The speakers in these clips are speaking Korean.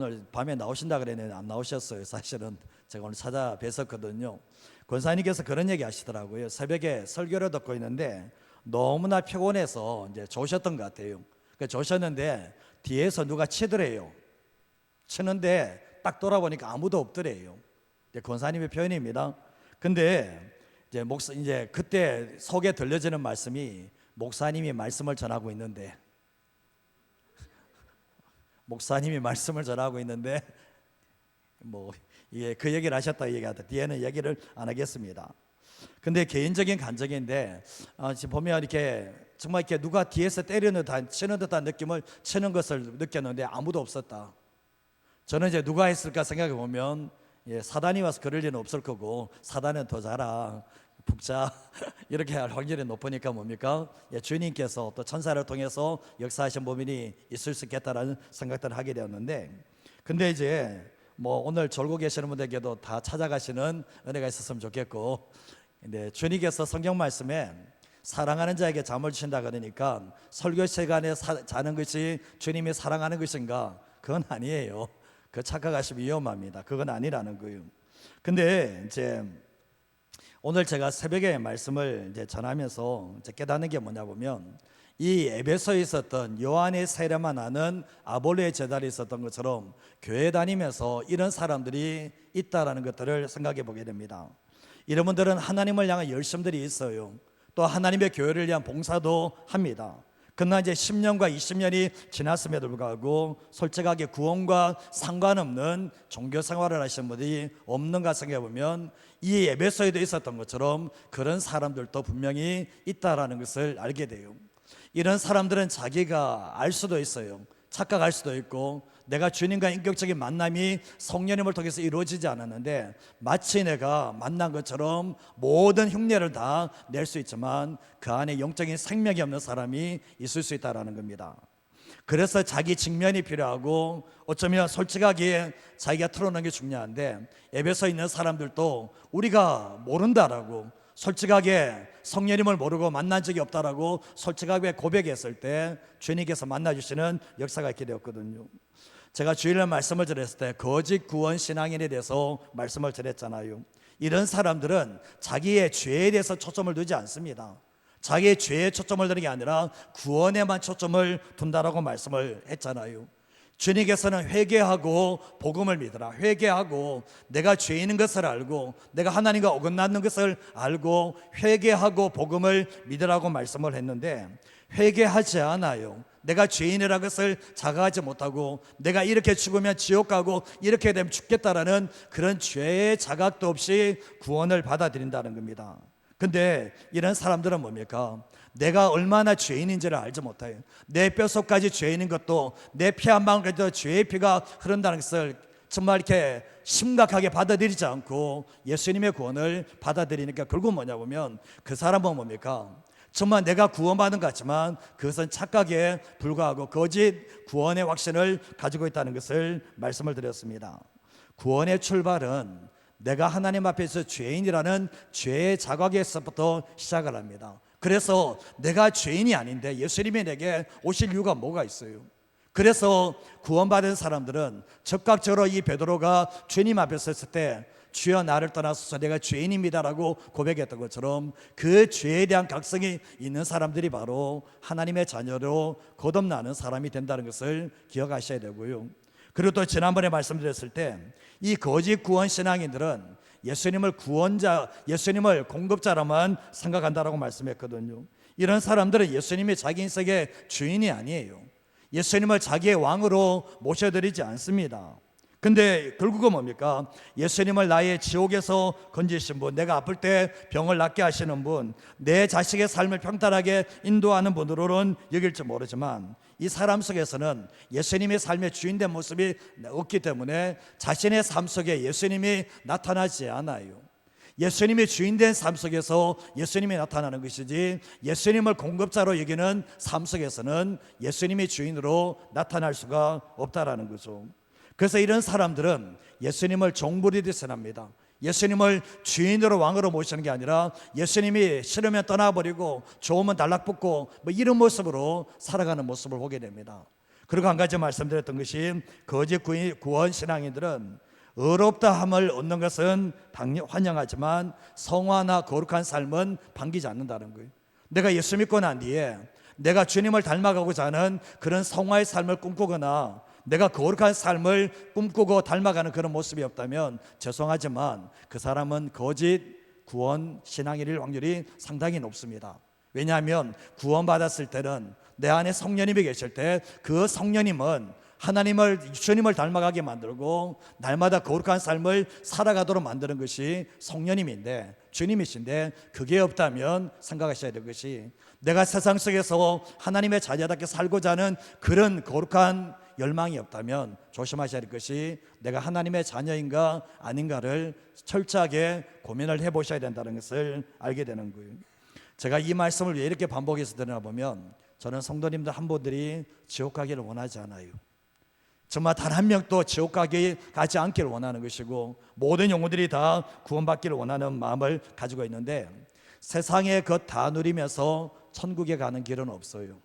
오늘 밤에 나오신다 그랬는데 안 나오셨어요. 사실은 제가 오늘 찾아뵀었거든요. 권사님께서 그런 얘기 하시더라고요. 새벽에 설교를 듣고 있는데 너무나 피곤해서 이제 조셨던 것 같아요. 조셨는데 뒤에서 누가 치더래요. 치는데 딱 돌아보니까 아무도 없더래요. 권사님의 표현입니다. 근데 이제 그때 속에 들려지는 말씀이 목사님이 말씀을 전하고 있는데 그 얘기를 하셨다 얘기하다 뒤에는 얘기를 안 하겠습니다. 근데 개인적인 감정인데 지금 보면 이렇게 정말 이렇게 누가 뒤에서 때리는 듯한 치는 듯한 느낌을 치는 것을 느꼈는데 아무도 없었다. 저는 이제 누가 했을까 생각해 보면 사단이 와서 그럴 리는 없을 거고, 사단은 더 자라 북자 이렇게 할 확률이 높으니까 뭡니까? 주님께서 또 천사를 통해서 역사하신 범인이 있을 수 있겠다라는 생각들을 하게 되었는데, 근데 이제 오늘 졸고 계시는 분들에게도 다 찾아가시는 은혜가 있었으면 좋겠고, 근데 주님께서 성경 말씀에 사랑하는 자에게 잠을 주신다 그러니까 설교 시간에 자는 것이 주님이 사랑하는 것인가? 그건 아니에요. 그 착각하시면 위험합니다. 그건 아니라는 거예요. 근데 이제 오늘 제가 새벽에 말씀을 이제 전하면서 이제 깨닫는 게 뭐냐 보면, 이 에베소에 있었던 요한의 세례만 하는 아볼로의 제자리 있었던 것처럼 교회 다니면서 이런 사람들이 있다라는 것들을 생각해 보게 됩니다. 이런 분들은 하나님을 향한 열심들이 있어요. 또 하나님의 교회를 위한 봉사도 합니다. 그러나 이제 10년과 20년이 지났음에도 불구하고 솔직하게 구원과 상관없는 종교 생활을 하시는 분들이 없는가 생각해 보면, 이 에베소에도 있었던 것처럼 그런 사람들도 분명히 있다라는 것을 알게 돼요. 이런 사람들은 자기가 알 수도 있어요. 착각할 수도 있고, 내가 주님과 인격적인 만남이 성령님을 통해서 이루어지지 않았는데 마치 내가 만난 것처럼 모든 흉내를 다 낼 수 있지만 그 안에 영적인 생명이 없는 사람이 있을 수 있다는 겁니다. 그래서 자기 직면이 필요하고, 어쩌면 솔직하게 자기가 털어놓는 게 중요한데, 에베소에 있는 사람들도 우리가 모른다라고, 솔직하게 성령님을 모르고 만난 적이 없다라고 솔직하게 고백했을 때 주님께서 만나주시는 역사가 있게 되었거든요. 제가 주일날 말씀을 드렸을 때 거짓 구원 신앙인에 대해서 말씀을 드렸잖아요. 이런 사람들은 자기의 죄에 대해서 초점을 두지 않습니다. 자기의 죄에 초점을 두는 게 아니라 구원에만 초점을 둔다라고 말씀을 했잖아요. 주님께서는 회개하고 복음을 믿으라, 회개하고 내가 죄인인 것을 알고 내가 하나님과 어긋나는 것을 알고 회개하고 복음을 믿으라고 말씀을 했는데, 회개하지 않아요. 내가 죄인이라는 것을 자각하지 못하고 내가 이렇게 죽으면 지옥 가고 이렇게 되면 죽겠다라는 그런 죄의 자각도 없이 구원을 받아들인다는 겁니다. 근데 이런 사람들은 뭡니까? 내가 얼마나 죄인인지를 알지 못해요. 내 뼛속까지 죄인인 것도, 내 피 한 방울까지도 죄의 피가 흐른다는 것을 정말 이렇게 심각하게 받아들이지 않고 예수님의 구원을 받아들이니까 결국 뭐냐 보면 그 사람은 뭡니까? 정말 내가 구원받은 것 같지만 그것은 착각에 불과하고 거짓 구원의 확신을 가지고 있다는 것을 말씀을 드렸습니다. 구원의 출발은 내가 하나님 앞에서 죄인이라는 죄의 자각에서부터 시작을 합니다. 그래서 내가 죄인이 아닌데 예수님이 내게 오실 이유가 뭐가 있어요? 그래서 구원받은 사람들은 적극적으로 이 베드로가 주님 앞에 섰을 때 주여 나를 떠나소서 내가 죄인입니다라고 고백했던 것처럼 그 죄에 대한 각성이 있는 사람들이 바로 하나님의 자녀로 거듭나는 사람이 된다는 것을 기억하셔야 되고요. 그리고 또 지난번에 말씀드렸을 때 이 거짓 구원 신앙인들은 예수님을 구원자, 예수님을 공급자라만 생각한다라고 말씀했거든요. 이런 사람들은 예수님이 자기 인생의 주인이 아니에요. 예수님을 자기의 왕으로 모셔드리지 않습니다. 근데 결국은 뭡니까? 예수님을 나의 지옥에서 건지신 분, 내가 아플 때 병을 낫게 하시는 분, 내 자식의 삶을 평탄하게 인도하는 분으로는 여길지 모르지만 이 사람 속에서는 예수님의 삶의 주인된 모습이 없기 때문에 자신의 삶 속에 예수님이 나타나지 않아요. 예수님이 주인된 삶 속에서 예수님이 나타나는 것이지, 예수님을 공급자로 여기는 삶 속에서는 예수님이 주인으로 나타날 수가 없다라는 거죠. 그래서 이런 사람들은 예수님을 종부리듯이 합니다. 예수님을 주인으로 왕으로 모시는 게 아니라 예수님이 싫으면 떠나버리고 좋으면 달락붙고 이런 모습으로 살아가는 모습을 보게 됩니다. 그리고 한 가지 말씀드렸던 것이 거짓 구원 신앙인들은 의롭다 함을 얻는 것은 환영하지만 성화나 거룩한 삶은 반기지 않는다는 거예요. 내가 예수 믿고 난 뒤에 내가 주님을 닮아가고자 하는 그런 성화의 삶을 꿈꾸거나 내가 거룩한 삶을 꿈꾸고 닮아가는 그런 모습이 없다면 죄송하지만 그 사람은 거짓 구원 신앙일 확률이 상당히 높습니다. 왜냐하면 구원받았을 때는 내 안에 성령님이 계실 때 그 성령님은 주님을 닮아가게 만들고 날마다 거룩한 삶을 살아가도록 만드는 것이 성령님인데, 주님이신데, 그게 없다면 생각하셔야 될 것이, 내가 세상 속에서 하나님의 자녀답게 살고자 하는 그런 거룩한 열망이 없다면 조심하셔야 될 것이, 내가 하나님의 자녀인가 아닌가를 철저하게 고민을 해보셔야 된다는 것을 알게 되는 거예요. 제가 이 말씀을 왜 이렇게 반복해서 드러나보면, 저는 성도님들 한 분들이 지옥 가기를 원하지 않아요. 정말 단 한 명도 지옥 가지 않기를 원하는 것이고, 모든 영혼들이 다 구원받기를 원하는 마음을 가지고 있는데, 세상의 것 다 누리면서 천국에 가는 길은 없어요.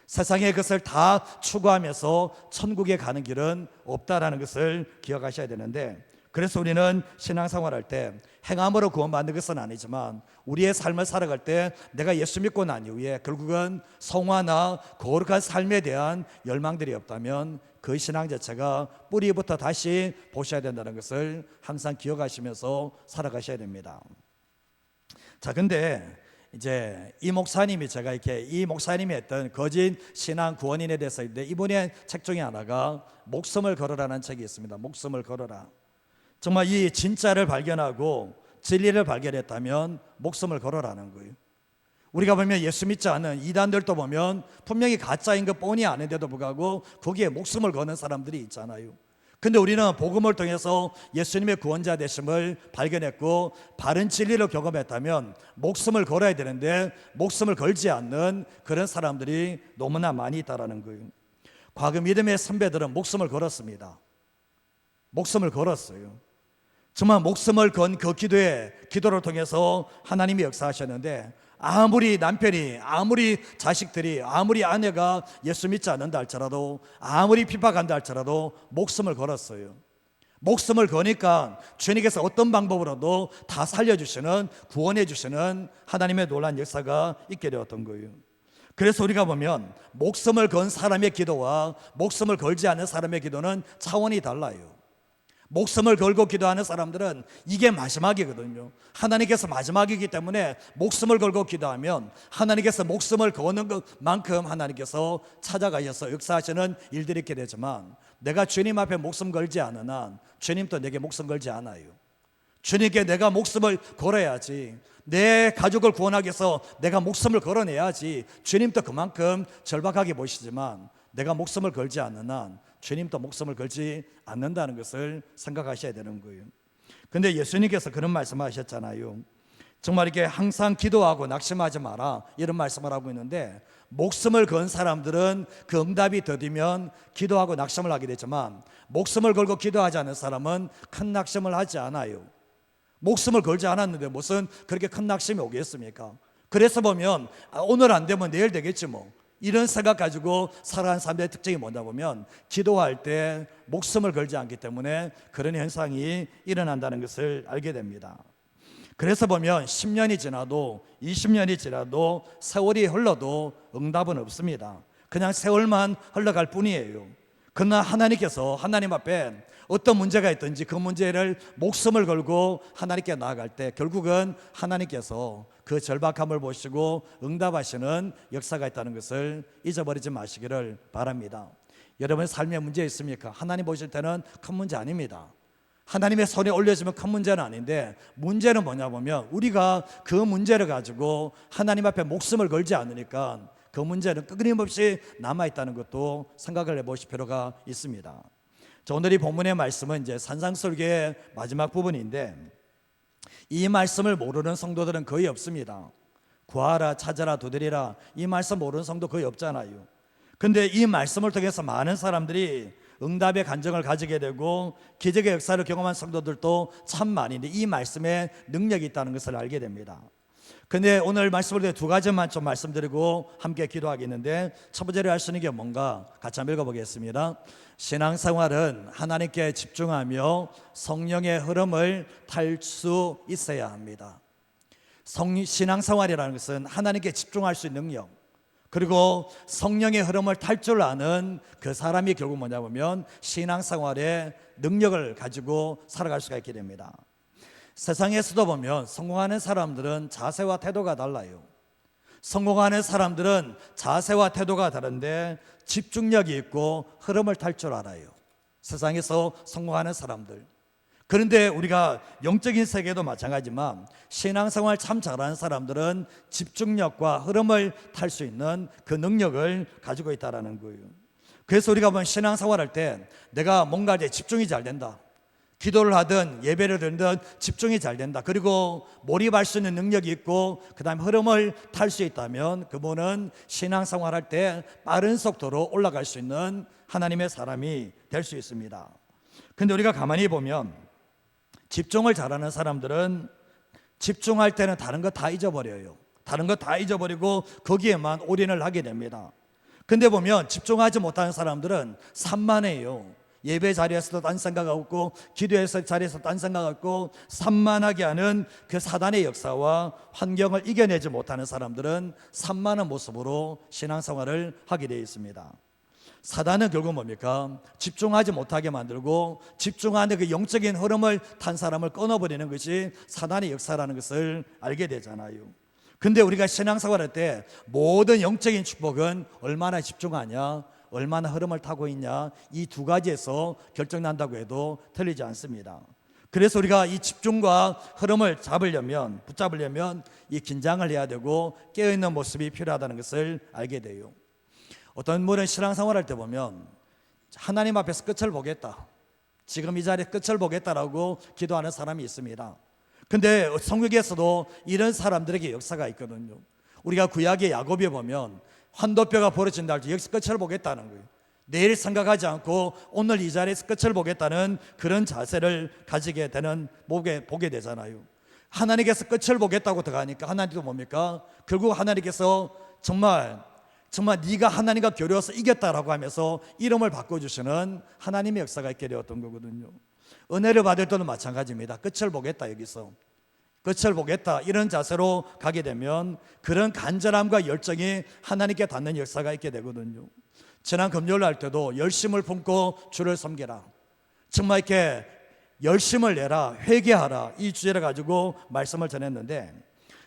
세상의 것을 다 추구하면서 천국에 가는 길은 없다라는 것을 기억하셔야 되는데, 그래서 우리는 신앙생활할 때 행함으로 구원받는 것은 아니지만 우리의 삶을 살아갈 때 내가 예수 믿고 난 이후에 결국은 성화나 거룩한 삶에 대한 열망들이 없다면 그 신앙 자체가 뿌리부터 다시 보셔야 된다는 것을 항상 기억하시면서 살아가셔야 됩니다. 자, 근데 이제 이 목사님이 했던 거짓 신앙 구원인에 대해서 있는데, 이분의 책 중에 하나가 목숨을 걸어라는 책이 있습니다. 목숨을 걸어라. 정말 이 진짜를 발견하고 진리를 발견했다면 목숨을 걸어라는 거예요. 우리가 보면 예수 믿지 않은 이단들도 보면 분명히 가짜인 것 뻔히 아는데도 불구하고 거기에 목숨을 거는 사람들이 있잖아요. 근데 우리는 복음을 통해서 예수님의 구원자 되심을 발견했고 바른 진리를 경험했다면 목숨을 걸어야 되는데 목숨을 걸지 않는 그런 사람들이 너무나 많이 있다는 거예요. 과거 믿음의 선배들은 목숨을 걸었습니다. 목숨을 걸었어요. 정말 목숨을 건 그 기도를 통해서 하나님이 역사하셨는데, 아무리 남편이, 아무리 자식들이, 아무리 아내가 예수 믿지 않는다 할지라도, 아무리 핍박한다 할지라도 목숨을 걸었어요. 목숨을 거니까 주님께서 어떤 방법으로도 다 살려주시는, 구원해 주시는 하나님의 놀라운 역사가 있게 되었던 거예요. 그래서 우리가 보면 목숨을 건 사람의 기도와 목숨을 걸지 않는 사람의 기도는 차원이 달라요. 목숨을 걸고 기도하는 사람들은 이게 마지막이거든요. 하나님께서 마지막이기 때문에 목숨을 걸고 기도하면 하나님께서 목숨을 거는 것만큼 하나님께서 찾아가셔서 역사하시는 일들이 있게 되지만, 내가 주님 앞에 목숨 걸지 않은 한 주님도 내게 목숨 걸지 않아요. 주님께 내가 목숨을 걸어야지, 내 가족을 구원하기 위해서 내가 목숨을 걸어내야지 주님도 그만큼 절박하게 보시지만, 내가 목숨을 걸지 않는 한 주님도 목숨을 걸지 않는다는 것을 생각하셔야 되는 거예요. 근데 예수님께서 그런 말씀하셨잖아요. 정말 이렇게 항상 기도하고 낙심하지 마라, 이런 말씀을 하고 있는데, 목숨을 건 사람들은 그 응답이 더디면 기도하고 낙심을 하게 되지만, 목숨을 걸고 기도하지 않는 사람은 큰 낙심을 하지 않아요. 목숨을 걸지 않았는데 무슨 그렇게 큰 낙심이 오겠습니까? 그래서 보면 오늘 안 되면 내일 되겠지 뭐, 이런 생각 가지고 살아가는 사람들의 특징이 뭐냐 보면, 기도할 때 목숨을 걸지 않기 때문에 그런 현상이 일어난다는 것을 알게 됩니다. 그래서 보면 10년이 지나도 20년이 지나도 세월이 흘러도 응답은 없습니다. 그냥 세월만 흘러갈 뿐이에요. 그러나 하나님께서 하나님 앞에 어떤 문제가 있든지 그 문제를 목숨을 걸고 하나님께 나아갈 때 결국은 하나님께서 그 절박함을 보시고 응답하시는 역사가 있다는 것을 잊어버리지 마시기를 바랍니다. 여러분의 삶에 문제 있습니까? 하나님 보실 때는 큰 문제 아닙니다. 하나님의 손에 올려주면 큰 문제는 아닌데, 문제는 뭐냐 보면 우리가 그 문제를 가지고 하나님 앞에 목숨을 걸지 않으니까 그 문제는 끊임없이 남아있다는 것도 생각을 해보실 필요가 있습니다. 자, 오늘 이 본문의 말씀은 이제 산상설교의 마지막 부분인데, 이 말씀을 모르는 성도들은 거의 없습니다. 구하라, 찾아라, 두드리라, 이 말씀 모르는 성도 거의 없잖아요. 근데 이 말씀을 통해서 많은 사람들이 응답의 간증을 가지게 되고 기적의 역사를 경험한 성도들도 참 많은데, 이 말씀에 능력이 있다는 것을 알게 됩니다. 근데 오늘 말씀을 드린 두 가지만 좀 말씀드리고 함께 기도하겠는데, 첫 번째로 할 수 있는 게 뭔가 같이 한번 읽어보겠습니다. 신앙생활은 하나님께 집중하며 성령의 흐름을 탈 수 있어야 합니다. 신앙생활이라는 것은 하나님께 집중할 수 있는 능력, 그리고 성령의 흐름을 탈 줄 아는 그 사람이 결국 뭐냐 보면 신앙생활의 능력을 가지고 살아갈 수가 있게 됩니다. 세상에서도 보면 성공하는 사람들은 자세와 태도가 달라요. 성공하는 사람들은 자세와 태도가 다른데 집중력이 있고 흐름을 탈 줄 알아요. 세상에서 성공하는 사람들. 그런데 우리가 영적인 세계도 마찬가지지만 신앙생활 참 잘하는 사람들은 집중력과 흐름을 탈 수 있는 그 능력을 가지고 있다는 거예요. 그래서 우리가 보면 신앙생활 할 때 내가 뭔가 이제 집중이 잘 된다, 기도를 하든 예배를 드리든 집중이 잘 된다, 그리고 몰입할 수 있는 능력이 있고 그 다음에 흐름을 탈 수 있다면 그분은 신앙생활 할 때 빠른 속도로 올라갈 수 있는 하나님의 사람이 될 수 있습니다. 근데 우리가 가만히 보면 집중을 잘하는 사람들은 집중할 때는 다른 거 다 잊어버려요. 다른 거 다 잊어버리고 거기에만 올인을 하게 됩니다. 근데 보면 집중하지 못하는 사람들은 산만해요. 예배 자리에서도 딴 생각하고 있고 기도에서 자리에서 딴 생각하고 있고 산만하게 하는 그 사단의 역사와 환경을 이겨내지 못하는 사람들은 산만한 모습으로 신앙생활을 하게 되어 있습니다. 사단은 결국 뭡니까? 집중하지 못하게 만들고 집중하는 그 영적인 흐름을 탄 사람을 끊어버리는 것이 사단의 역사라는 것을 알게 되잖아요. 근데 우리가 신앙생활 할 때 모든 영적인 축복은 얼마나 집중하냐, 얼마나 흐름을 타고 있냐, 이 두 가지에서 결정난다고 해도 틀리지 않습니다. 그래서 우리가 이 집중과 흐름을 붙잡으려면 이 긴장을 해야 되고 깨어있는 모습이 필요하다는 것을 알게 돼요. 어떤 분은 신앙생활 할 때 보면 하나님 앞에서 끝을 보겠다, 지금 이 자리에 끝을 보겠다라고 기도하는 사람이 있습니다. 근데 성경에서도 이런 사람들에게 역사가 있거든요. 우리가 구약의 야곱에 보면 환도뼈가 벌어진다 할 때 여기서 끝을 보겠다는 거예요. 내일 생각하지 않고 오늘 이 자리에서 끝을 보겠다는 그런 자세를 가지게 되는, 보게 되잖아요. 하나님께서 끝을 보겠다고 들어가니까 하나님도 뭡니까? 결국 하나님께서 정말 네가 하나님과 겨루어서 이겼다라고 하면서 이름을 바꿔주시는 하나님의 역사가 있게 되었던 거거든요. 은혜를 받을 때도 마찬가지입니다. 끝을 보겠다, 여기서 끝을 보겠다, 이런 자세로 가게 되면 그런 간절함과 열정이 하나님께 닿는 역사가 있게 되거든요. 지난 금요일 할 때도 열심을 품고 주를 섬기라, 정말 이렇게 열심을 내라, 회개하라, 이 주제를 가지고 말씀을 전했는데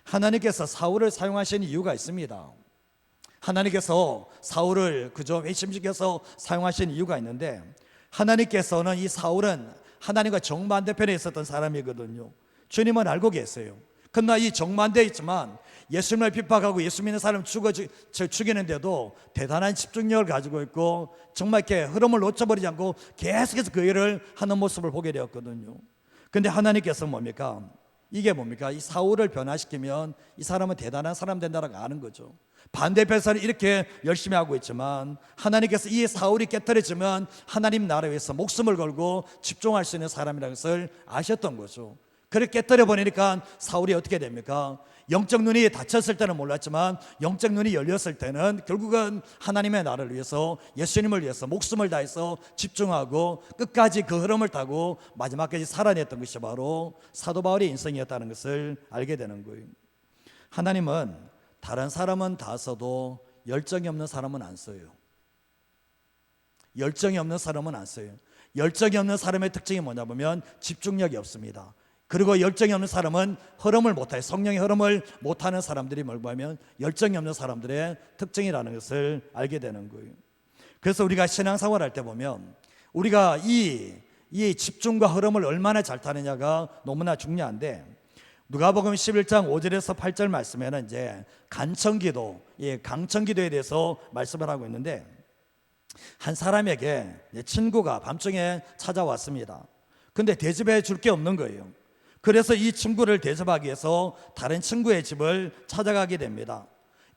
하나님께서 사울을 사용하신 이유가 있습니다. 하나님께서 사울을 그저 회심시켜서 사용하신 이유가 있는데, 하나님께서는 이 사울은 하나님과 정반대편에 있었던 사람이거든요. 주님은 알고 계세요. 그러나 이 정반대에 있지만 예수님을 핍박하고 예수 믿는 사람 죽이는데도 대단한 집중력을 가지고 있고 정말 이렇게 흐름을 놓쳐버리지 않고 계속해서 그 일을 하는 모습을 보게 되었거든요. 근데 하나님께서 뭡니까? 이게 뭡니까? 이 사울을 변화시키면 이 사람은 대단한 사람 된다는 걸 아는 거죠. 반대편에서는 이렇게 열심히 하고 있지만 하나님께서 이 사울이 깨뜨려지면 하나님 나라 위해서 목숨을 걸고 집중할 수 있는 사람이라는 것을 아셨던 거죠. 그렇게 깨뜨려 버리니까 사울이 어떻게 됩니까? 영적 눈이 닫혔을 때는 몰랐지만 영적 눈이 열렸을 때는 결국은 하나님의 나라를 위해서, 예수님을 위해서 목숨을 다해서 집중하고 끝까지 그 흐름을 타고 마지막까지 살아냈던 것이 바로 사도 바울의 인생이었다는 것을 알게 되는 거예요. 하나님은 다른 사람은 다 써도 열정이 없는 사람은 안 써요. 열정이 없는 사람은 안 써요. 열정이 없는 사람의 특징이 뭐냐 보면 집중력이 없습니다. 그리고 열정이 없는 사람은 흐름을 못해요. 성령의 흐름을 못하는 사람들이 뭘 보면 열정이 없는 사람들의 특징이라는 것을 알게 되는 거예요. 그래서 우리가 신앙생활 할 때 보면 우리가 이 집중과 흐름을 얼마나 잘 타느냐가 너무나 중요한데, 누가복음 11장 5절에서 8절 말씀에는 이제 간청기도, 강청기도에 대해서 말씀을 하고 있는데, 한 사람에게 친구가 밤중에 찾아왔습니다. 근데 대접해 줄 게 없는 거예요. 그래서 이 친구를 대접하기 위해서 다른 친구의 집을 찾아가게 됩니다.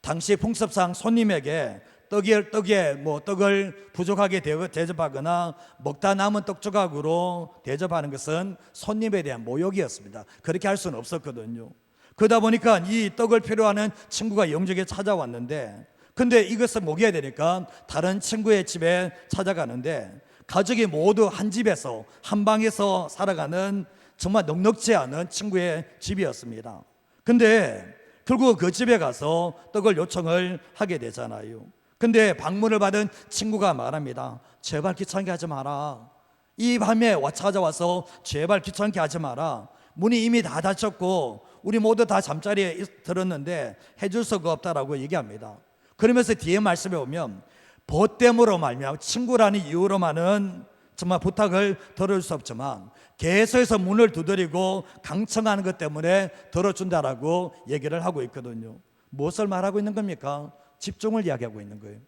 당시 풍습상 손님에게 떡을 부족하게 대접하거나 먹다 남은 떡 조각으로 대접하는 것은 손님에 대한 모욕이었습니다. 그렇게 할 수는 없었거든요. 그러다 보니까 이 떡을 필요하는 친구가 영적에 찾아왔는데, 근데 이것을 먹여야 되니까 다른 친구의 집에 찾아가는데, 가족이 모두 한 집에서 한 방에서 살아가는 정말 넉넉지 않은 친구의 집이었습니다. 근데 결국 그 집에 가서 떡을 요청을 하게 되잖아요. 근데 방문을 받은 친구가 말합니다. 제발 귀찮게 하지 마라. 이 밤에 찾아와서 제발 귀찮게 하지 마라. 문이 이미 다 닫혔고 우리 모두 다 잠자리에 들었는데 해줄 수가 없다라고 얘기합니다. 그러면서 뒤에 말씀에 보면 보탬으로 말미암아 친구라는 이유로만은 정말 부탁을 들어줄 수 없지만 계속해서 문을 두드리고 강청하는 것 때문에 들어준다라고 얘기를 하고 있거든요. 무엇을 말하고 있는 겁니까? 집중을 이야기하고 있는 거예요.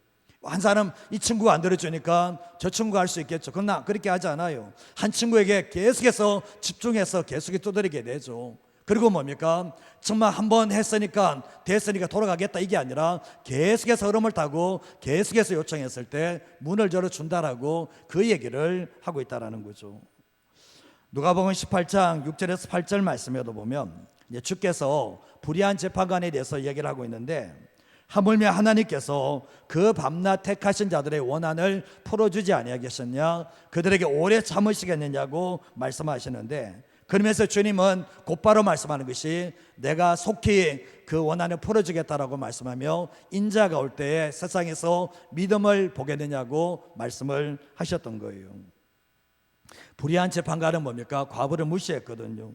한 사람 이 친구가 안 들어주니까 저 친구가 할 수 있겠죠. 그러나 그렇게 하지 않아요. 한 친구에게 계속해서 집중해서 계속해서 두드리게 되죠. 그리고 뭡니까? 정말 한번 했으니까 됐으니까 돌아가겠다 이게 아니라 계속해서 흐름을 타고 계속해서 요청했을 때 문을 열어준다라고 그 얘기를 하고 있다라는 거죠. 누가복음 18장 6절에서 8절 말씀에도 보면 주께서 불의한 재판관에 대해서 얘기를 하고 있는데, 하물며 하나님께서 그 밤낮 택하신 자들의 원한을 풀어주지 아니하겠느냐, 그들에게 오래 참으시겠느냐고 말씀하시는데, 그러면서 주님은 곧바로 말씀하는 것이 내가 속히 그 원한을 풀어주겠다라고 말씀하며 인자가 올 때에 세상에서 믿음을 보겠느냐고 말씀을 하셨던 거예요. 불의한 재판관은 뭡니까? 과부를 무시했거든요.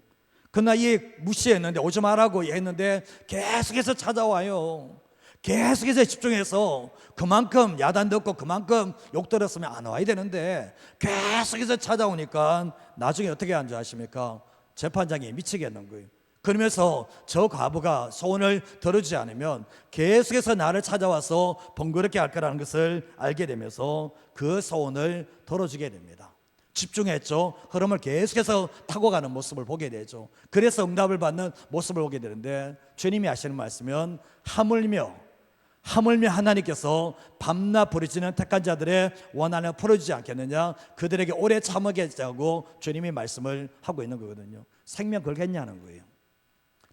그러나 이 무시했는데 오지 말라고 했는데 계속해서 찾아와요. 계속해서 집중해서 그만큼 야단 듣고 그만큼 욕 들었으면 안 와야 되는데 계속해서 찾아오니까 나중에 어떻게 한 줄 아십니까? 재판장이 미치겠는 거예요. 그러면서 저 과부가 소원을 들어주지 않으면 계속해서 나를 찾아와서 번거롭게 할 거라는 것을 알게 되면서 그 소원을 들어주게 됩니다. 집중했죠. 흐름을 계속해서 타고 가는 모습을 보게 되죠. 그래서 응답을 받는 모습을 보게 되는데, 주님이 하시는 말씀은 하물며 하나님께서 밤낮 부르짖는 택한 자들의 원한을 풀어주지 않겠느냐, 그들에게 오래 참으겠다고 주님이 말씀을 하고 있는 거거든요. 생명 걸겠냐는 거예요.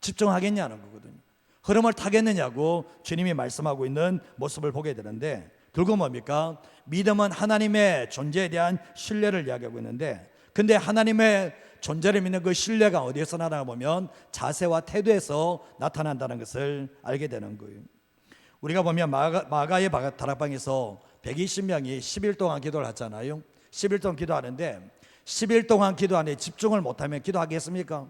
집중하겠냐는 거거든요. 흐름을 타겠느냐고 주님이 말씀하고 있는 모습을 보게 되는데, 결국 뭡니까? 믿음은 하나님의 존재에 대한 신뢰를 이야기하고 있는데, 근데 하나님의 존재를 믿는 그 신뢰가 어디에서 나타나 보면 자세와 태도에서 나타난다는 것을 알게 되는 거예요. 우리가 보면 마가의 다락방에서 120명이 10일 동안 기도를 하잖아요. 10일 동안 기도하는데 10일 동안 기도하는데 집중을 못하면 기도하겠습니까?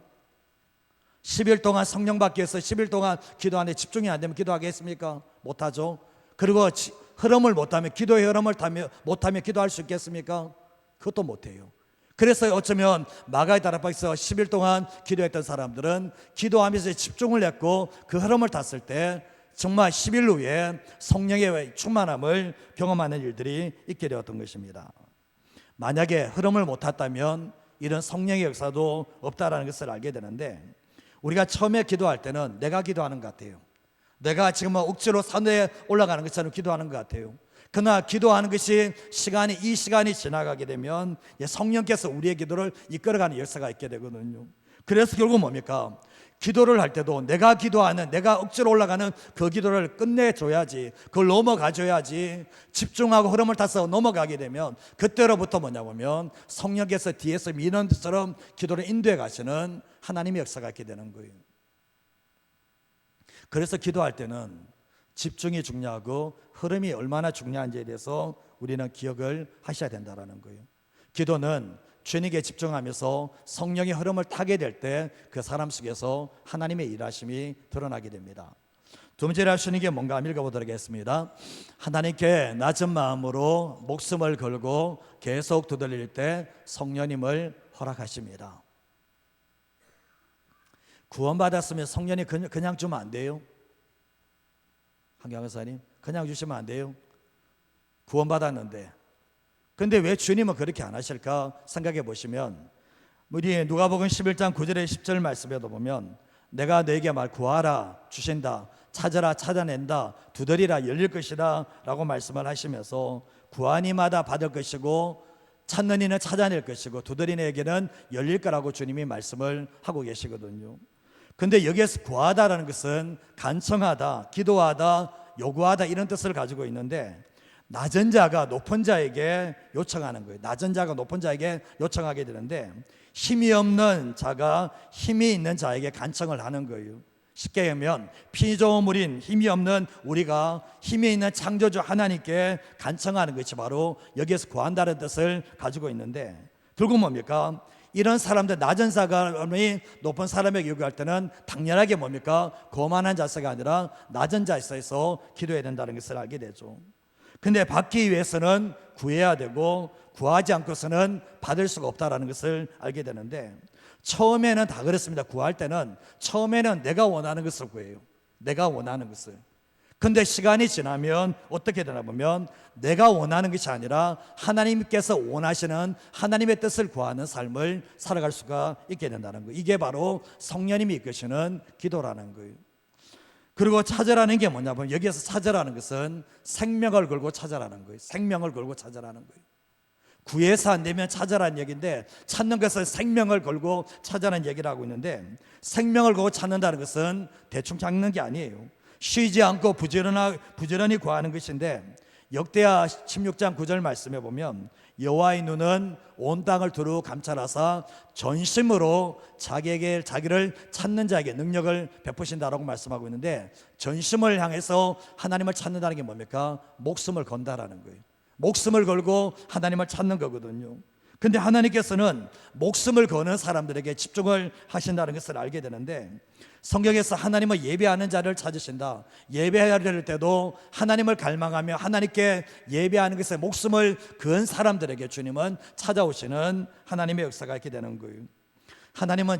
10일 동안 성령 받기 위해서 10일 동안 기도하는데 집중이 안 되면 기도하겠습니까? 못하죠. 그리고 흐름을 못하면, 기도의 흐름을 못하면 기도할 수 있겠습니까? 그것도 못해요. 그래서 어쩌면 마가의 다락방에서 10일 동안 기도했던 사람들은 기도하면서 집중을 했고 그 흐름을 탔을 때 정말 10일 후에 성령의 충만함을 경험하는 일들이 있게 되었던 것입니다. 만약에 흐름을 못 탔다면 이런 성령의 역사도 없다라는 것을 알게 되는데, 우리가 처음에 기도할 때는 내가 기도하는 것 같아요. 내가 지금 억지로 산에 올라가는 것처럼 기도하는 것 같아요. 그러나 기도하는 것이 이 시간이 지나가게 되면 성령께서 우리의 기도를 이끌어가는 역사가 있게 되거든요. 그래서 결국 뭡니까? 기도를 할 때도 내가 기도하는, 내가 억지로 올라가는 그 기도를 끝내줘야지, 그걸 넘어가줘야지. 집중하고 흐름을 타서 넘어가게 되면 그때로부터 뭐냐 보면 성령께서 뒤에서 미는 것처럼 기도를 인도해 가시는 하나님의 역사가 있게 되는 거예요. 그래서 기도할 때는 집중이 중요하고 흐름이 얼마나 중요한지에 대해서 우리는 기억을 하셔야 된다는 거예요. 기도는 주님께 집중하면서 성령의 흐름을 타게 될 때 그 사람 속에서 하나님의 일하심이 드러나게 됩니다. 두 번째로 하시는 게 뭔가 한번 읽어보도록 하겠습니다. 하나님께 낮은 마음으로 목숨을 걸고 계속 두드릴 때 성령님을 허락하십니다. 구원받았으면 성령이 그냥 주면 안 돼요. 한경 목사님, 그냥 주시면 안 돼요. 구원받았는데. 근데 왜 주님은 그렇게 안 하실까 생각해 보시면, 우리 누가복음 11장 9절에 10절 말씀에도 보면 내가 너에게 구하라 주신다, 찾아라 찾아낸다, 두드리라 열릴 것이다 라고 말씀을 하시면서 구하니마다 받을 것이고 찾는 이는 찾아낼 것이고 두드리는 에게는 열릴 거라고 주님이 말씀을 하고 계시거든요. 근데 여기에서 구하다라는 것은 간청하다, 기도하다, 요구하다 이런 뜻을 가지고 있는데, 낮은 자가 높은 자에게 요청하는 거예요. 낮은 자가 높은 자에게 요청하게 되는데, 힘이 없는 자가 힘이 있는 자에게 간청을 하는 거예요. 쉽게 하면 피조물인 힘이 없는 우리가 힘이 있는 창조주 하나님께 간청하는 것이 바로 여기에서 구한다는 뜻을 가지고 있는데, 결국 뭡니까? 이런 사람들, 낮은 사람이 높은 사람에게 요구할 때는 당연하게 뭡니까? 거만한 자세가 아니라 낮은 자세에서 기도해야 된다는 것을 알게 되죠. 근데 받기 위해서는 구해야 되고, 구하지 않고서는 받을 수가 없다는 것을 알게 되는데, 처음에는 다 그렇습니다. 구할 때는 처음에는 내가 원하는 것을 구해요. 내가 원하는 것을. 근데 시간이 지나면 어떻게 되나 보면 내가 원하는 것이 아니라 하나님께서 원하시는 하나님의 뜻을 구하는 삶을 살아갈 수가 있게 된다는 거예요. 이게 바로 성령님이 이끄시는 기도라는 거예요. 그리고 찾으라는 게 뭐냐면, 여기에서 찾으라는 것은 생명을 걸고 찾으라는 거예요. 생명을 걸고 찾으라는 거예요. 구해서 안 되면 찾아라는 얘기인데, 찾는 것은 생명을 걸고 찾아라는 얘기를 하고 있는데, 생명을 걸고 찾는다는 것은 대충 찾는 게 아니에요. 쉬지 않고 부지런히 구하는 것인데, 역대하 16장 9절 말씀에 보면 여호와의 눈은 온 땅을 두루 감찰하사 전심으로 자기를 찾는 자에게 능력을 베푸신다라고 말씀하고 있는데, 전심을 향해서 하나님을 찾는다는 게 뭡니까? 목숨을 건다라는 거예요. 목숨을 걸고 하나님을 찾는 거거든요. 근데 하나님께서는 목숨을 거는 사람들에게 집중을 하신다는 것을 알게 되는데, 성경에서 하나님을 예배하는 자를 찾으신다. 예배할 때도 하나님을 갈망하며 하나님께 예배하는 것에 목숨을 건 사람들에게 주님은 찾아오시는 하나님의 역사가 있게 되는 거예요. 하나님은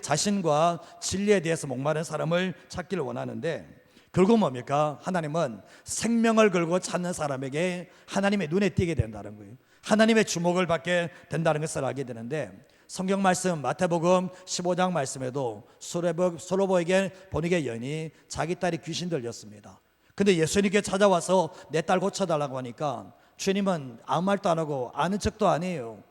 자신과 진리에 대해서 목마른 사람을 찾기를 원하는데, 결국 뭡니까? 하나님은 생명을 걸고 찾는 사람에게 하나님의 눈에 띄게 된다는 거예요. 하나님의 주목을 받게 된다는 것을 알게 되는데, 성경 말씀 마태복음 15장 말씀에도 솔로보에게 본익의 여인이 자기 딸이 귀신 들렸습니다. 근데 예수님께 찾아와서 내 딸 고쳐달라고 하니까 주님은 아무 말도 안 하고 아는 척도 안 해요.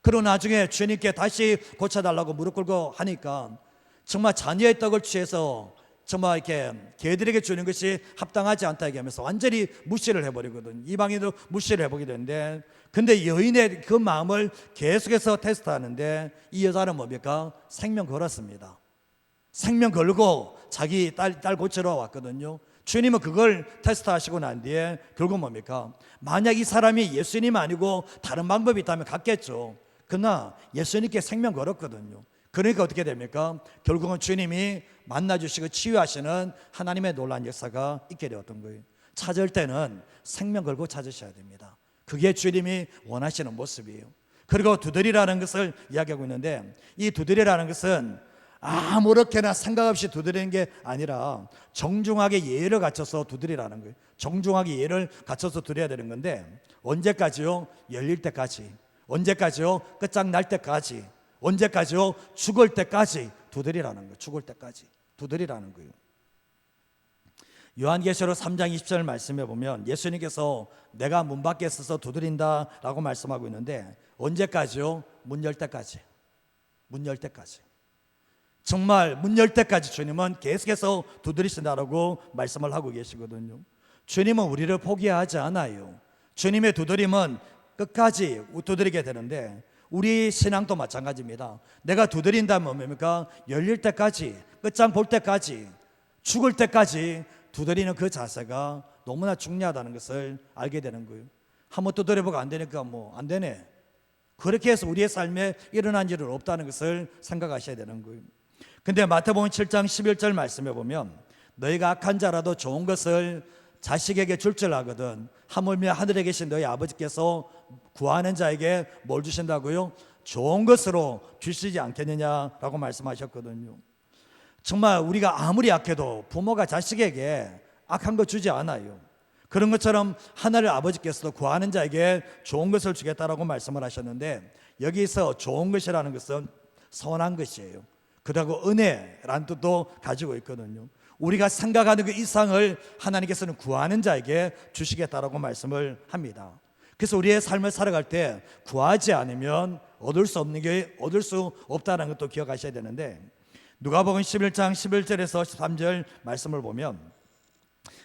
그리고 나중에 주님께 다시 고쳐달라고 무릎 꿇고 하니까 정말 자녀의 떡을 취해서 정말 이렇게 개들에게 주는 것이 합당하지 않다 얘기하면서 완전히 무시를 해버리거든. 이방인도 무시를 해보게 되는데, 근데 여인의 그 마음을 계속해서 테스트하는데, 이 여자는 뭡니까? 생명 걸었습니다. 생명 걸고 자기 딸 고치러 왔거든요. 주님은 그걸 테스트하시고 난 뒤에 결국 뭡니까? 만약 이 사람이 예수님 아니고 다른 방법이 있다면 갔겠죠. 그러나 예수님께 생명 걸었거든요. 그러니까 어떻게 됩니까? 결국은 주님이 만나주시고 치유하시는 하나님의 놀라운 역사가 있게 되었던 거예요. 찾을 때는 생명 걸고 찾으셔야 됩니다. 그게 주님이 원하시는 모습이에요. 그리고 두드리라는 것을 이야기하고 있는데, 이 두드리라는 것은 아무렇게나 생각 없이 두드리는 게 아니라 정중하게 예를 갖춰서 두드리라는 거예요. 정중하게 예를 갖춰서 두드려야 되는 건데, 언제까지요? 열릴 때까지. 언제까지요? 끝장날 때까지. 언제까지요? 죽을 때까지 두드리라는 거예요. 죽을 때까지 두드리라는 거예요. 요한계시록 3장 20절 말씀에 보면 예수님께서 내가 문 밖에 서서 두드린다라고 말씀하고 있는데, 언제까지요? 문 열 때까지. 문 열 때까지. 정말 문 열 때까지 주님은 계속해서 두드리신다라고 말씀을 하고 계시거든요. 주님은 우리를 포기하지 않아요. 주님의 두드림은 끝까지 두드리게 되는데, 우리 신앙도 마찬가지입니다. 내가 두드린다면 뭡니까? 열릴 때까지, 끝장 볼 때까지, 죽을 때까지 두드리는 그 자세가 너무나 중요하다는 것을 알게 되는 거예요. 한번 두드려보고 안 되니까 뭐 안 되네. 그렇게 해서 우리의 삶에 일어난 일은 없다는 것을 생각하셔야 되는 거예요. 근데 마태복음 7장 11절 말씀에 보면 너희가 악한 자라도 좋은 것을 자식에게 줄 알거든 하물며 하늘에 계신 너희 아버지께서 구하는 자에게 뭘 주신다고요? 좋은 것으로 주시지 않겠느냐라고 말씀하셨거든요. 정말 우리가 아무리 악해도 부모가 자식에게 악한 거 주지 않아요. 그런 것처럼 하나님 아버지께서도 구하는 자에게 좋은 것을 주겠다라고 말씀을 하셨는데, 여기서 좋은 것이라는 것은 선한 것이에요. 그리고 은혜라는 뜻도 가지고 있거든요. 우리가 생각하는 그 이상을 하나님께서는 구하는 자에게 주시겠다라고 말씀을 합니다. 그래서 우리의 삶을 살아갈 때 구하지 않으면 얻을 수 없는 게 얻을 수 없다는 것도 기억하셔야 되는데, 누가복음 11장 11절에서 13절 말씀을 보면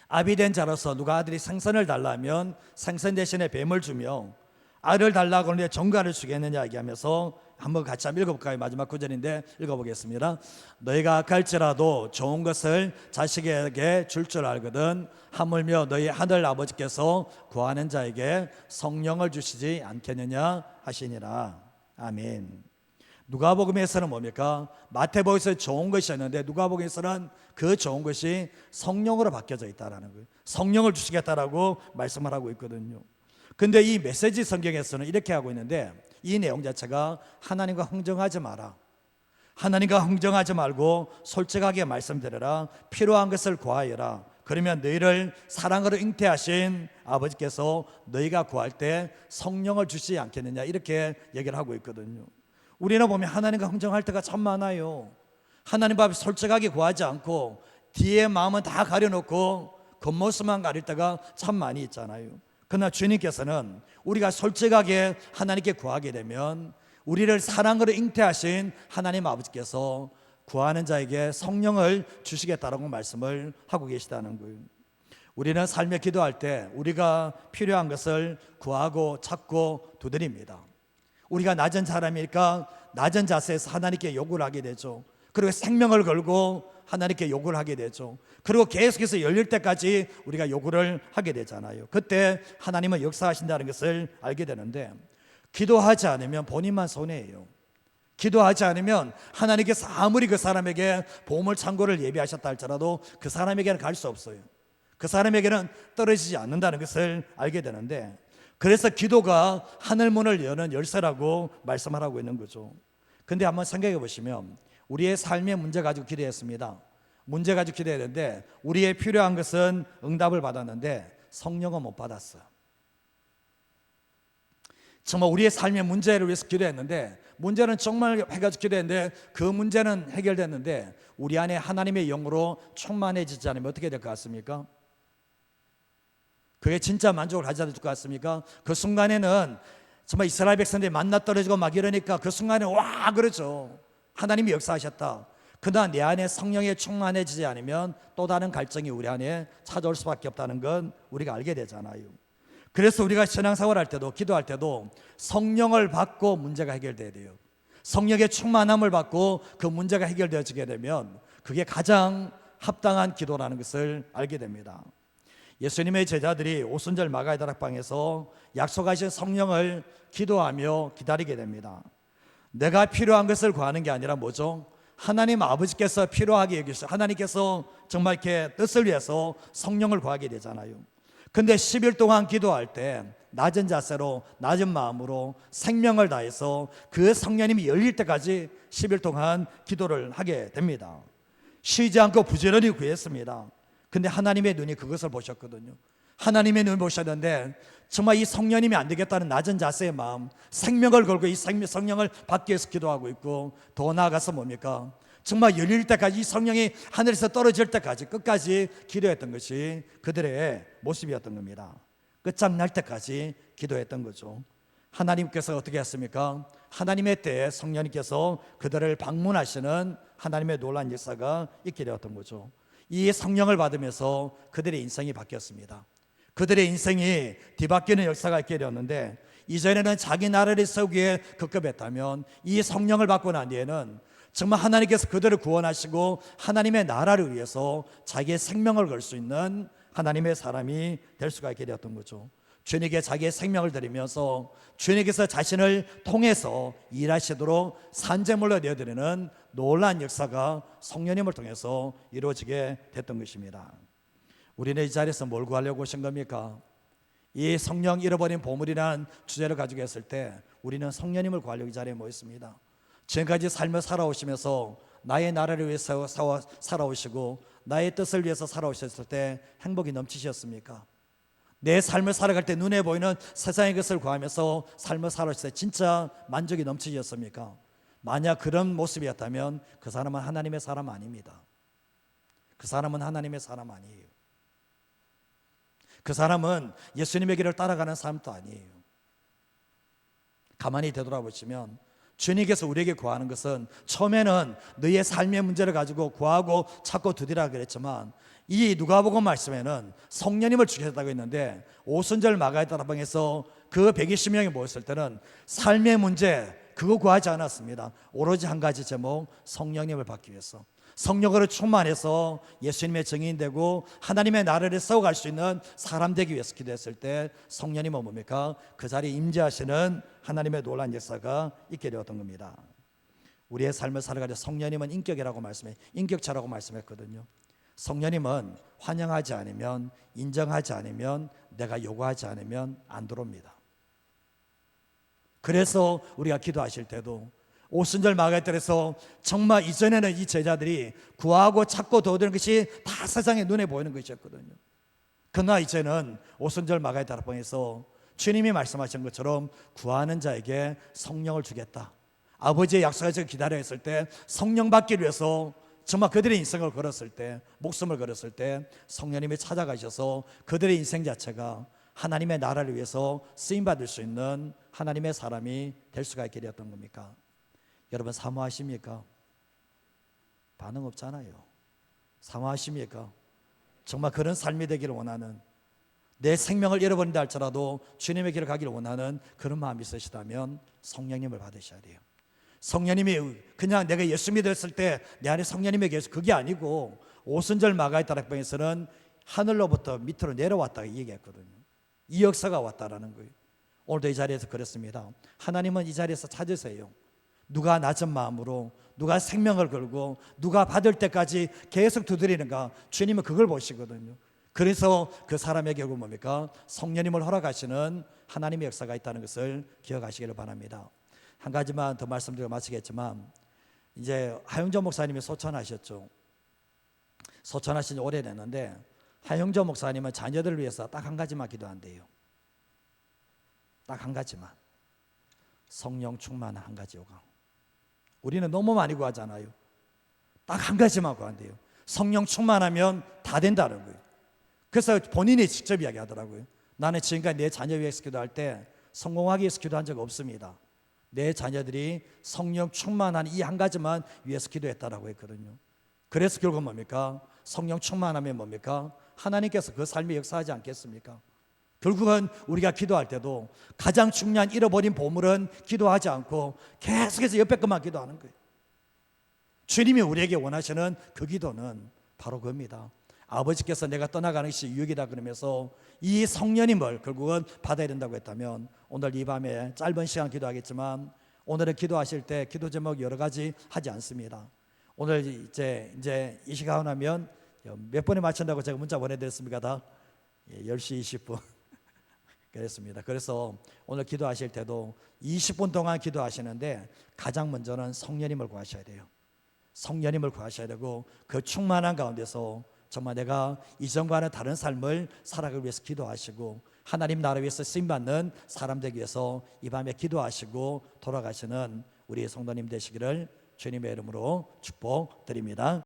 아비된 자로서 누가 아들이 생선을 달라면 생선 대신에 뱀을 주며 알을 달라고 하는데 정갈을 주겠느냐 얘기하면서 한번 같이 한번 읽어볼까요? 마지막 구절인데 읽어보겠습니다. 너희가 악할지라도 좋은 것을 자식에게 줄 줄 알거든 하물며 너희 하늘 아버지께서 구하는 자에게 성령을 주시지 않겠느냐 하시니라. 아멘. 누가복음에서는 뭡니까? 마태복음에서 좋은 것이었는데 누가복음에서는 그 좋은 것이 성령으로 바뀌어져 있다라는 거예요. 성령을 주시겠다라고 말씀을 하고 있거든요. 근데 이 메시지 성경에서는 이렇게 하고 있는데 이 내용 자체가 하나님과 흥정하지 마라. 하나님과 흥정하지 말고 솔직하게 말씀드려라. 필요한 것을 구하여라. 그러면 너희를 사랑으로 잉태하신 아버지께서 너희가 구할 때 성령을 주시지 않겠느냐 이렇게 얘기를 하고 있거든요. 우리는 보면 하나님과 흥정할 때가 참 많아요. 하나님 앞에 솔직하게 구하지 않고 뒤에 마음은 다 가려놓고 겉모습만 가릴 때가 참 많이 있잖아요. 그러나 주님께서는 우리가 솔직하게 하나님께 구하게 되면 우리를 사랑으로 잉태하신 하나님 아버지께서 구하는 자에게 성령을 주시겠다라고 말씀을 하고 계시다는 거예요. 우리는 삶에 기도할 때 우리가 필요한 것을 구하고 찾고 두드립니다. 우리가 낮은 사람이니까 낮은 자세에서 하나님께 요구를 하게 되죠. 그리고 생명을 걸고 하나님께 요구를 하게 되죠. 그리고 계속해서 열릴 때까지 우리가 요구를 하게 되잖아요. 그때 하나님은 역사하신다는 것을 알게 되는데 기도하지 않으면 본인만 손해예요. 기도하지 않으면 하나님께서 아무리 그 사람에게 보물 창고를 예비하셨다 할지라도 그 사람에게는 갈 수 없어요. 그 사람에게는 떨어지지 않는다는 것을 알게 되는데 그래서 기도가 하늘문을 여는 열쇠라고 말씀을 하고 있는 거죠. 근데 한번 생각해 보시면 우리의 삶의 문제 가지고 기도했습니다. 문제 가지고 기도했는데 우리의 필요한 것은 응답을 받았는데 성령은 못 받았어요. 정말 우리의 삶의 문제를 위해서 기도했는데 문제는 정말 해가지고 기도했는데 그 문제는 해결됐는데 우리 안에 하나님의 영으로 충만해지지 않으면 어떻게 될 것 같습니까? 그게 진짜 만족을 가져다 줄 것 같습니까? 그 순간에는 정말 이스라엘 백성들이 만나 떨어지고 막 이러니까 그 순간에 와 그러죠. 하나님이 역사하셨다. 그러나 내 안에 성령에 충만해지지 않으면 또 다른 갈증이 우리 안에 찾아올 수밖에 없다는 건 우리가 알게 되잖아요. 그래서 우리가 신앙생활 할 때도 기도할 때도 성령을 받고 문제가 해결돼야 돼요. 성령의 충만함을 받고 그 문제가 해결되어지게 되면 그게 가장 합당한 기도라는 것을 알게 됩니다. 예수님의 제자들이 오순절 마가의 다락방에서 약속하신 성령을 기도하며 기다리게 됩니다. 내가 필요한 것을 구하는 게 아니라 뭐죠? 하나님 아버지께서 필요하게 여기셔 하나님께서 정말 이렇게 뜻을 위해서 성령을 구하게 되잖아요. 근데 10일 동안 기도할 때 낮은 자세로 낮은 마음으로 생명을 다해서 그 성령님이 열릴 때까지 10일 동안 기도를 하게 됩니다. 쉬지 않고 부지런히 구했습니다. 근데 하나님의 눈이 그것을 보셨거든요. 하나님의 눈을 보셨는데 정말 이 성령님이 안 되겠다는 낮은 자세의 마음, 생명을 걸고 이 성령을 받기 위해서 기도하고 있고 더 나아가서 뭡니까? 정말 열릴 때까지 이 성령이 하늘에서 떨어질 때까지 끝까지 기도했던 것이 그들의 모습이었던 겁니다. 끝장날 때까지 기도했던 거죠. 하나님께서 어떻게 했습니까? 하나님의 때에 성령님께서 그들을 방문하시는 하나님의 놀라운 역사가 있게 되었던 거죠. 이 성령을 받으면서 그들의 인생이 바뀌었습니다. 그들의 인생이 뒤바뀌는 역사가 있게 되었는데 이전에는 자기 나라를 세우기에 급급했다면 이 성령을 받고 난 뒤에는 정말 하나님께서 그들을 구원하시고 하나님의 나라를 위해서 자기의 생명을 걸 수 있는 하나님의 사람이 될 수가 있게 되었던 거죠. 주님에게 자기의 생명을 드리면서 주님께서 자신을 통해서 일하시도록 산재물로 내어드리는 놀라운 역사가 성령님을 통해서 이루어지게 됐던 것입니다. 우리는 이 자리에서 뭘 구하려고 오신 겁니까? 이 성령 잃어버린 보물이라는 주제를 가지고 했을 때 우리는 성령님을 구하려고 이 자리에 모였습니다. 지금까지 삶을 살아오시면서 나의 나라를 위해서 살아오시고 나의 뜻을 위해서 살아오셨을 때 행복이 넘치셨습니까? 내 삶을 살아갈 때 눈에 보이는 세상의 것을 구하면서 삶을 살아오실 때 진짜 만족이 넘치셨습니까? 만약 그런 모습이었다면 그 사람은 하나님의 사람 아닙니다. 그 사람은 하나님의 사람 아니에요. 그 사람은 예수님의 길을 따라가는 사람도 아니에요. 가만히 되돌아보시면 주님께서 우리에게 구하는 것은 처음에는 너희의 삶의 문제를 가지고 구하고 찾고 두드리라 그랬지만 이 누가복음 말씀에는 성령님을 주겠다고 했는데 오순절 마가의 다락방에서 그 120명이 모였을 때는 삶의 문제 그거 구하지 않았습니다. 오로지 한 가지 제목, 성령님을 받기 위해서 성령으로 충만해서 예수님의 증인되고 하나님의 나라를 세워갈 수 있는 사람 되기 위해서 기도했을 때 성령님은 뭡니까? 그 자리에 임재하시는 하나님의 놀라운 역사가 있게 되었던 겁니다. 우리의 삶을 살아갈 때 성령님은 인격이라고 인격차라고 말씀했거든요. 성령님은 환영하지 않으면, 인정하지 않으면, 내가 요구하지 않으면 안 들어옵니다. 그래서 우리가 기도하실 때도 오순절 마가들에서 정말 이전에는 이 제자들이 구하고 찾고 도우는 것이 다 세상에 눈에 보이는 것이었거든요. 그러나 이제는 오순절 마가의 다락방에서 주님이 말씀하신 것처럼 구하는 자에게 성령을 주겠다. 아버지의 약속을 기다려 했을 때 성령 받기 위해서 정말 그들의 인생을 걸었을 때, 목숨을 걸었을 때 성령님이 찾아가셔서 그들의 인생 자체가 하나님의 나라를 위해서 쓰임받을 수 있는 하나님의 사람이 될 수가 있게 되었던 겁니까? 여러분 사모하십니까? 반응 없잖아요. 사모하십니까? 정말 그런 삶이 되기를 원하는, 내 생명을 잃어버린다 할지라도 주님의 길을 가기를 원하는 그런 마음이 있으시다면 성령님을 받으셔야 돼요. 성령님이 그냥 내가 예수 믿었을 때 내 안에 성령님의 계시, 그게 아니고 오순절 마가의 다락방에서는 하늘로부터 밑으로 내려왔다고 얘기했거든요. 이 역사가 왔다라는 거예요. 오늘도 이 자리에서 그랬습니다. 하나님은 이 자리에서 찾으세요. 누가 낮은 마음으로, 누가 생명을 걸고 누가 받을 때까지 계속 두드리는가, 주님은 그걸 보시거든요. 그래서 그 사람에게 결국 뭡니까? 성령님을 허락하시는 하나님의 역사가 있다는 것을 기억하시기를 바랍니다. 한 가지만 더 말씀드리고 마치겠지만, 이제 하영조 목사님이 소천하셨죠. 소천하신 지 오래됐는데 하영조 목사님은 자녀들을 위해서 딱 한 가지만 기도한대요. 딱 한 가지만. 성령 충만한 한 가지 요강. 우리는 너무 많이 구하잖아요. 딱 한 가지만 구한대요. 성령 충만하면 다 된다는 거예요. 그래서 본인이 직접 이야기하더라고요. 나는 지금까지 내 자녀 위해서 기도할 때 성공하기 위해서 기도한 적 없습니다. 내 자녀들이 성령 충만한 이 한 가지만 위해서 기도했다라고 했거든요. 그래서 결국 뭡니까? 성령 충만하면 뭡니까? 하나님께서 그 삶에 역사하지 않겠습니까? 결국은 우리가 기도할 때도 가장 중요한 잃어버린 보물은 기도하지 않고 계속해서 옆에 것만 기도하는 거예요. 주님이 우리에게 원하시는 그 기도는 바로 그겁니다. 아버지께서 내가 떠나가는 것이 유익이다 그러면서 이 성령님을 결국은 받아야 된다고 했다면, 오늘 이 밤에 짧은 시간 기도하겠지만 오늘은 기도하실 때 기도 제목 여러 가지 하지 않습니다. 오늘 이제 이 시간 하면 몇 번에 맞춘다고 제가 문자 보내드렸습니까? 다 10시 20분 그랬습니다. 그래서 오늘 기도하실 때도 20분 동안 기도하시는데 가장 먼저는 성령님을 구하셔야 돼요. 성령님을 구하셔야 되고 그 충만한 가운데서 정말 내가 이전과는 다른 삶을 살아가기 위해서 기도하시고 하나님 나라 위해서 쓰임받는 사람 되기 위해서 이 밤에 기도하시고 돌아가시는 우리 성도님 되시기를 주님의 이름으로 축복드립니다.